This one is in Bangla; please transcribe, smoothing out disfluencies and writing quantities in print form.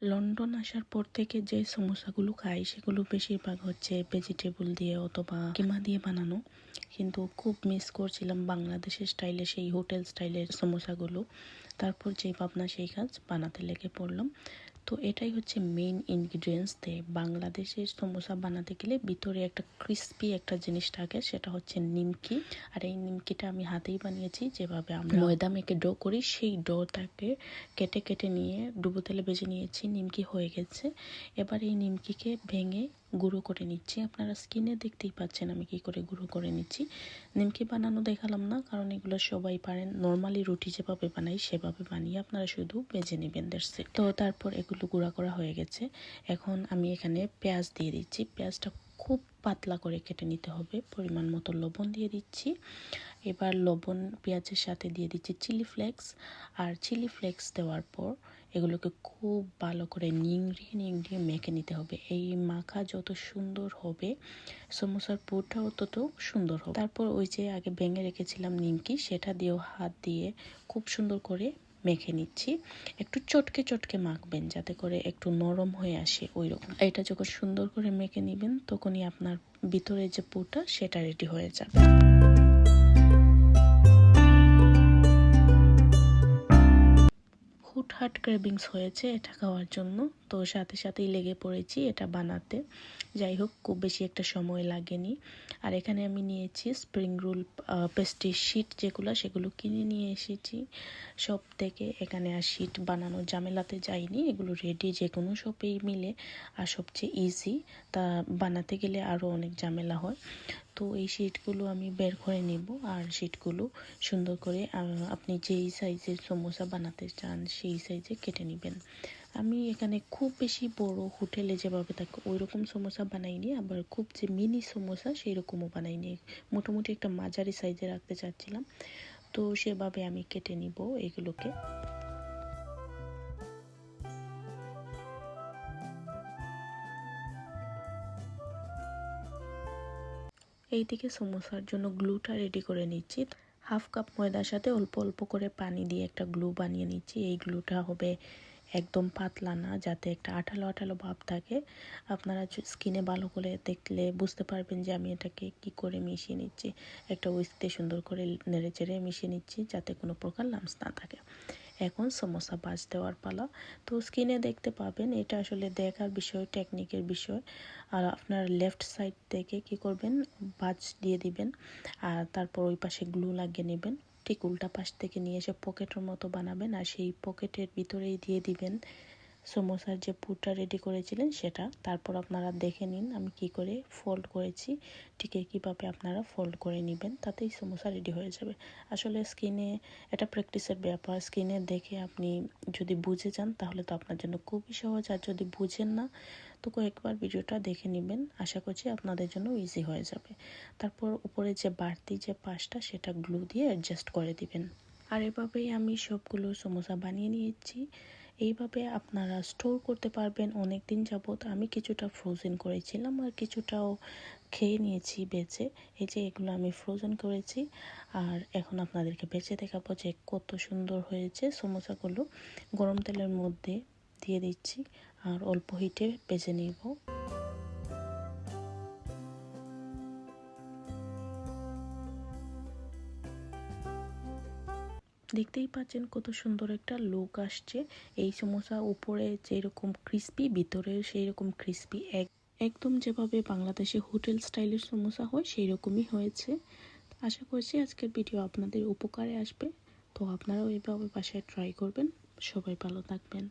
লন্ডন আসার পর থেকে যে সমোসাগুলো খাই সেগুলো বেশিরভাগ হচ্ছে ভেজিটেবল দিয়ে অথবা কিমা দিয়ে বানানো, কিন্তু খুব মিস করছিলাম বাংলাদেশের স্টাইলে সেই হোটেল স্টাইলের সমোসাগুলো। তারপর যেই ভাবনা সেই কাজ বানাতে লেগে পড়লাম। তো এটাই হচ্ছে মেইন ইনগ্রিডিয়েন্টস। বাংলাদেশের সমোসা বানাতে গেলে ভিতরে একটা ক্রিস্পি একটা জিনিস থাকে, সেটা হচ্ছে নিমকি। আর এই নিমকিটা আমি হাতেই বানিয়েছি, যেভাবে আমরা ময়দা মেখে ডো করি সেই ডোটাকে কেটে কেটে নিয়ে ডুবো তেলে ভেজে নিয়েছি। নিমকি হয়ে গেছে। এবার এই নিমকিকে ভেঙে গুঁড়ো করে নিচ্ছি। আপনারা স্কিনে দেখতেই পাচ্ছেন আমি কি করে গুঁড়ো করে নিচ্ছি। নিমকি বানানো দেখালাম না, কারণ এগুলো সবাই পারেন। নর্মালি রুটি যেভাবে বানাই সেভাবে বানিয়ে আপনারা শুধু ভেজে নেবেন। তো তারপর এগুলো গুঁড়া করা হয়ে গেছে। এখন আমি এখানে পেঁয়াজ দিয়ে দিচ্ছি। পেঁয়াজটা খুব পাতলা করে কেটে নিতে হবে। পরিমাণ মতো লবণ দিয়ে দিচ্ছি। এবার লবণ পেঁয়াজের সাথে দিয়ে দিচ্ছি চিলি ফ্লেক্স। আর চিলি ফ্লেক্স দেওয়ার পর এগুলোকে খুব ভালো করে নিংড়িয়ে মেখে নিতে হবে। এই মাখা যত সুন্দর হবে সমোসার পুরটাও তত সুন্দর হবে। তারপর ওই যে আগে ভেঙে রেখেছিলাম নিমকি, সেটা দিয়েও হাত দিয়ে খুব সুন্দর করে মেখে নিচ্ছি। একটু চটকে চটকে মাখবেন যাতে করে একটু নরম হয়ে আসে ওই রকম। এটা যখন সুন্দর করে মেখে নেবেন তখনই আপনার ভিতরে যে পুরটা সেটা রেডি হয়ে যাবে। হুটহাট ক্রেভিংস হয়েছে এটা খাওয়ার জন্য, তো সাথে সাথেই লেগে পড়েছি এটা বানাতে। যাই হোক, খুব বেশি একটা সময় লাগেনি। আর এখানে আমি নিয়েছি স্প্রিং রোল পেস্ট্রি শিট, সেগুলো কিনে নিয়ে এসেছি সব থেকে। এখানে আর শিট বানানোর ঝামেলাতে যাইনি, এগুলো রেডি যে কোনো শপেই মিলে। আর সবচেয়ে ইজি, তা বানাতে গেলে আরও অনেক ঝামেলা হয়। তো এই শিটগুলো আমি বের করে নেব। আর শিটগুলো সুন্দর করে আপনি যেই সাইজের সমোসা বানাতে চান সেই সাইজে কেটে নেবেন। আমি এখানে খুব বেশি বড় হোটেলে যেভাবে থাকে ওই রকম সমোসা বানাইনি, আবার খুব যে মিনি সমোসা সেই রকমও বানাইনি। মোটামুটি একটা মাঝারি সাইজে রাখতে চাচ্ছিলাম, তো সেভাবে আমি কেটে নিব এগুলোকে। এইদিকে সমোসার জন্য গ্লুটা রেডি করে নিচ্ছি। হাফ কাপ ময়দার সাথে অল্প অল্প করে পানি দিয়ে একটা গ্লু বানিয়ে নিচ্ছি। এই গ্লুটা হবে একদম পাতলা না, যাতে একটা আঠালো আঠালো ভাব থাকে। আপনারা স্কিনে ভালো করে দেখলে বুঝতে পারবেন যে আমি এটাকে কি করে মিশিয়ে নিচ্ছি। একটা উইস্ক দিয়ে সুন্দর করে নেড়ে চেড়ে মিশিয়ে নিচ্ছি যাতে কোনো প্রকার লাম্পস না থাকে। এখন সমোসা ভাজ দেওয়ার পালা। তো স্কিনে দেখতে পাবেন, এটা আসলে দেখার বিষয়, টেকনিকের বিষয়। আর আপনার লেফট সাইড থেকে কি করবেন, ভাজ দিয়ে দিবেন। আর তারপর ওই পাশে গ্লু লাগিয়ে নেবেন। ঠিক উল্টা পাশ থেকে নিয়ে এসে পকেটের মতো বানাবেন, আর সেই পকেটের ভিতরেই দিয়ে দিবেন সমোসার যে পুরটা রেডি করেছিলেন সেটা। তারপর আপনারা দেখে নিন আমি কি করে ফোল্ড করেছি, ঠিক কীভাবে আপনারা ফোল্ড করে নেবেন, তাতেই সমোসা রেডি হয়ে যাবে। আসলে স্কিনে এটা প্র্যাকটিসের ব্যাপার। স্কিনে দেখে আপনি যদি বুঝে যান তাহলে তো আপনার জন্য খুবই সহজ, আর যদি বুঝেন না তো কয়েকবার ভিডিওটা দেখে নেবেন, আশা করছি আপনাদের জন্য ইজি হয়ে যাবে। তারপর উপরে যে বাড়তি যে পাশটা সেটা গ্লু দিয়ে অ্যাডজাস্ট করে দিবেন। আর এভাবেই আমি সবগুলো সমোসা বানিয়ে নিয়েছি। এইভাবে আপনারা স্টোর করতে পারবেন অনেক দিন যাবত। আমি কিছুটা ফ্রোজেন করেছিলাম আর কিছুটাও খেয়ে নিয়েছি বেঁচে। এই যে এগুলো আমি ফ্রোজেন করেছি, আর এখন আপনাদেরকে বেঁচে দেখাবো যে কত সুন্দর হয়েছে সমোসাগুলো। গরম তেলের মধ্যে দিয়ে দিচ্ছি আর অল্প হিটে ভেজে নিব। দেখতেই পাচ্ছেন কত সুন্দর একটা লুক আসছে। এই সমোসা উপরে যেরকম ক্রিস্পি, ভিতরে সেই রকম ক্রিস্পি, একদম যেভাবে বাংলাদেশে হোটেল স্টাইলের সমোসা হয় সেই রকমই হয়েছে। আশা করছি আজকের ভিডিও আপনাদের উপকারে আসবে। তো আপনারাও এইভাবে বাসায় ট্রাই করবেন। সবাই ভালো থাকবেন।